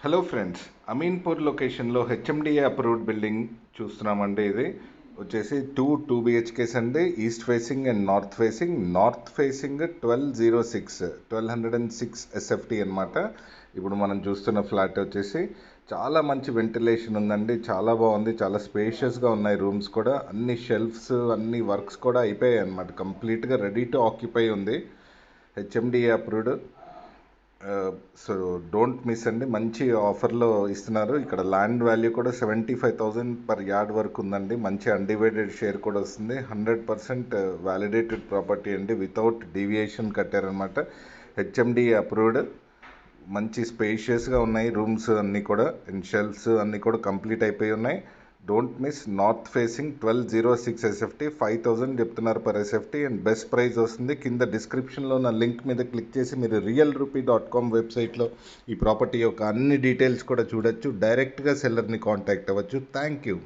Hello friends, Ameenpur లొకేషన్లో HMDA approved building చూస్తున్నామండి. ఇది వచ్చేసి టూ బిహెచ్కేస్ అండి. East facing and north facing 1206 SFT అనమాట. ఇప్పుడు మనం చూస్తున్న ఫ్లాట్ వచ్చేసి చాలా మంచి వెంటిలేషన్ ఉందండి. చాలా బాగుంది, చాలా స్పేషియస్గా ఉన్నాయి రూమ్స్ కూడా. అన్ని షెల్ఫ్స్, అన్ని వర్క్స్ కూడా అయిపోయాయి అనమాట. కంప్లీట్గా రెడీ టు ఆక్యుపై ఉంది. HMDA approved. So don't miss అండి. మంచి ఆఫర్లో ఇస్తున్నారు. ఇక్కడ ల్యాండ్ వాల్యూ కూడా 75,000 పర్ యార్డ్ వరకు ఉందండి. మంచి అన్డివైడెడ్ షేర్ కూడా వస్తుంది. 100% వ్యాలిడేటెడ్ ప్రాపర్టీ అండి. వితౌట్ డీవియేషన్ కట్టారనమాట. HMDA approved. మంచి స్పేషియస్గా ఉన్నాయి రూమ్స్ అన్నీ కూడా. అండ్ షెల్ఫ్స్ అన్నీ కూడా కంప్లీట్ అయిపోయి ఉన్నాయి. Don't miss. North facing 1206 SFT, 5,000 చెప్తున్నారు per SFT. And best price వస్తుంది. కింద డిస్క్రిప్షన్లో ఉన్న లింక్ మీద క్లిక్ చేసి మీరు realrupee.com వెబ్సైట్లో ఈ ప్రాపర్టీ యొక్క అన్ని డీటెయిల్స్ కూడా చూడొచ్చు. డైరెక్ట్గా సెల్లర్ని కాంటాక్ట్ అవ్వచ్చు. Thank you.